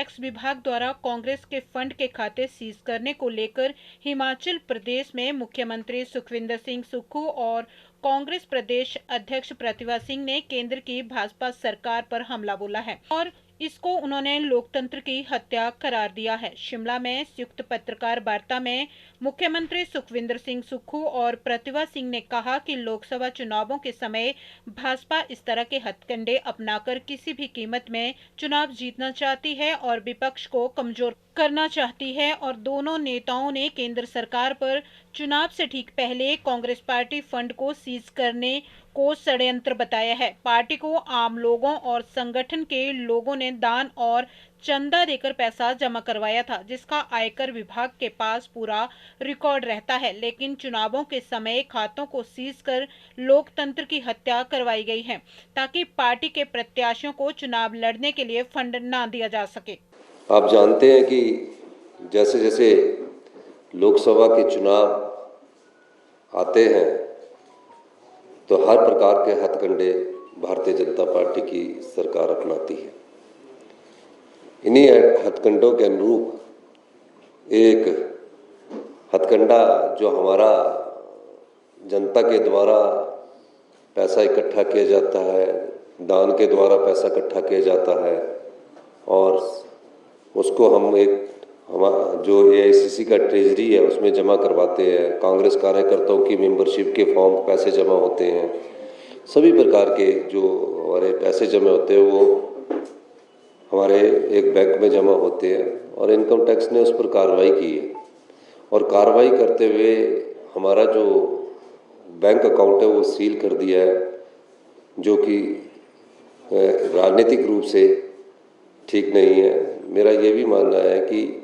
Tax विभाग द्वारा कांग्रेस के फंड के खाते सीज करने को लेकर हिमाचल प्रदेश में मुख्यमंत्री सुखविंदर सिंह सुक्खू और कांग्रेस प्रदेश अध्यक्ष प्रतिभा सिंह ने केंद्र की भाजपा सरकार पर हमला बोला है और इसको उन्होंने लोकतंत्र की हत्या करार दिया है। शिमला में संयुक्त पत्रकार वार्ता में मुख्यमंत्री सुखविंदर सिंह सुक्खू और प्रतिभा सिंह ने कहा कि लोकसभा चुनावों के समय भाजपा इस तरह के हथकंडे अपनाकर किसी भी कीमत में चुनाव जीतना चाहती है और विपक्ष को कमजोर करना चाहती है और दोनों नेताओं ने केंद्र सरकार पर चुनाव से ठीक पहले कांग्रेस पार्टी फंड को सीज करने को षड्यंत्र बताया है। पार्टी को आम लोगों और संगठन के लोगों ने दान और चंदा देकर पैसा जमा करवाया था, जिसका आयकर विभाग के पास पूरा रिकॉर्ड रहता है, लेकिन चुनावों के समय खातों को सीज कर लोकतंत्र की हत्या करवाई गई है ताकि पार्टी के प्रत्याशियों को चुनाव लड़ने के लिए फंड न दिया जा सके। आप जानते हैं कि जैसे जैसे लोकसभा के चुनाव आते हैं तो हर प्रकार के हथकंडे भारतीय जनता पार्टी की सरकार अपनाती है। इन्हीं हथकंडों के अनुरूप एक हथकंडा जो हमारा जनता के द्वारा पैसा इकट्ठा किया जाता है, दान के द्वारा पैसा इकट्ठा किया जाता है और उसको हम जो एआईसीसी का ट्रेजरी है उसमें जमा करवाते हैं। कांग्रेस कार्यकर्ताओं की मेंबरशिप के फॉर्म पैसे जमा होते हैं। सभी प्रकार के जो हमारे पैसे जमा होते हैं वो हमारे एक बैंक में जमा होते हैं और इनकम टैक्स ने उस पर कार्रवाई की है और कार्रवाई करते हुए हमारा जो बैंक अकाउंट है वो सील कर दिया है, जो कि राजनीतिक रूप से ठीक नहीं है। मेरा ये भी मानना है कि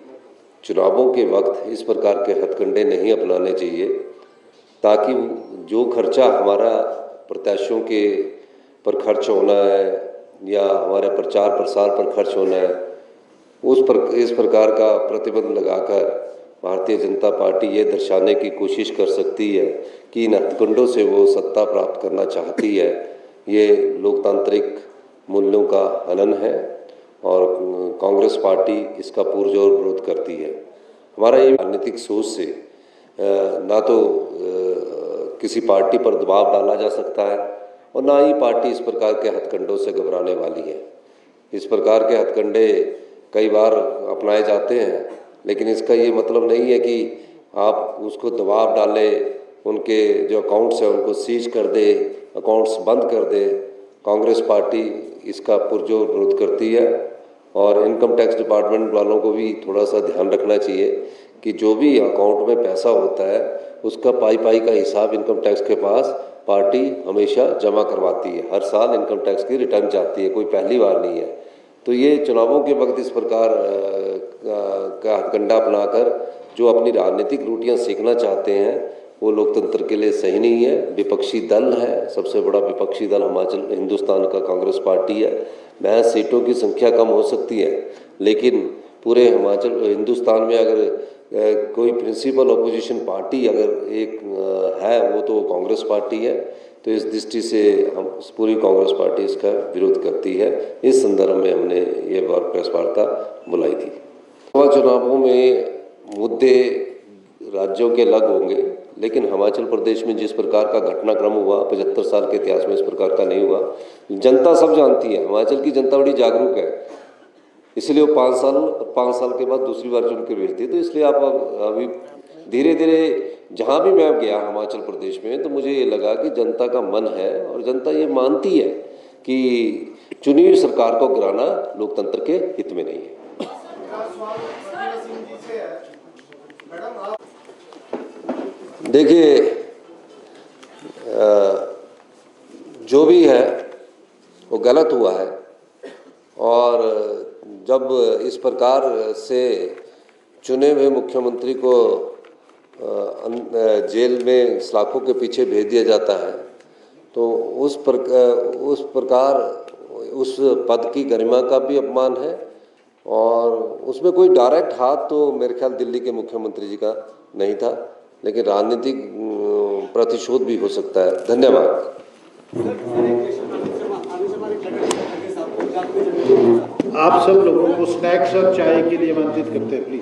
चुनावों के वक्त इस प्रकार के हथकंडे नहीं अपनाने चाहिए ताकि जो खर्चा हमारा प्रत्याशियों के पर खर्च होना है या हमारे प्रचार प्रसार पर खर्च होना है इस प्रकार का प्रतिबंध लगाकर भारतीय जनता पार्टी ये दर्शाने की कोशिश कर सकती है कि इन हथकंडों से वो सत्ता प्राप्त करना चाहती है। ये लोकतांत्रिक मूल्यों का हनन है और कांग्रेस पार्टी इसका पुरजोर विरोध करती है। हमारा ये राजनीतिक सोच से ना तो किसी पार्टी पर दबाव डाला जा सकता है और ना ही पार्टी इस प्रकार के हथकंडों से घबराने वाली है। इस प्रकार के हथकंडे कई बार अपनाए जाते हैं, लेकिन इसका ये मतलब नहीं है कि आप उसको दबाव डालें, उनके जो अकाउंट्स हैं उनको सीज कर दे, अकाउंट्स बंद कर दे। कांग्रेस पार्टी इसका पुरजोर विरोध करती है और इनकम टैक्स डिपार्टमेंट वालों को भी थोड़ा सा ध्यान रखना चाहिए कि जो भी अकाउंट में पैसा होता है उसका पाई का हिसाब इनकम टैक्स के पास पार्टी हमेशा जमा करवाती है। हर साल इनकम टैक्स की रिटर्न जाती है, कोई पहली बार नहीं है। तो ये चुनावों के वक्त इस प्रकार का हथकंडा अपनाकर जो अपनी राजनीतिक रोटियां सेकना चाहते हैं वो लोकतंत्र के लिए सही नहीं है। विपक्षी दल है, सबसे बड़ा विपक्षी दल हिंदुस्तान का कांग्रेस पार्टी है। महज सीटों की संख्या कम हो सकती है, लेकिन पूरे हिंदुस्तान में अगर कोई प्रिंसिपल अपोजिशन पार्टी अगर एक है वो तो कांग्रेस पार्टी है। तो इस दृष्टि से हम पूरी कांग्रेस पार्टी इसका विरोध करती है। इस संदर्भ में हमने ये प्रेस वार्ता बुलाई थी। चुनावों में मुद्दे राज्यों के अलग होंगे, लेकिन हिमाचल प्रदेश में जिस प्रकार का घटनाक्रम हुआ 75 साल के इतिहास में इस प्रकार का नहीं हुआ। जनता सब जानती है, हिमाचल की जनता बड़ी जागरूक है, इसलिए वो 5 साल के बाद दूसरी बार चुन के भेजती है। तो इसलिए आप अभी धीरे धीरे जहाँ भी मैं गया हिमाचल प्रदेश में तो मुझे ये लगा कि जनता का मन है और जनता ये मानती है कि चुनी हुई सरकार को गिराना लोकतंत्र के हित में नहीं है। देखिए, जो भी है वो गलत हुआ है और जब इस प्रकार से चुने हुए मुख्यमंत्री को जेल में सलाखों के पीछे भेज दिया जाता है तो उस प्रकार उस पद की गरिमा का भी अपमान है और उसमें कोई डायरेक्ट हाथ तो मेरे ख्याल दिल्ली के मुख्यमंत्री जी का नहीं था, लेकिन राजनीतिक प्रतिशोध भी हो सकता है। धन्यवाद। आप सब लोगों को स्नैक्स और चाय के लिए आमंत्रित करते हैं प्लीज।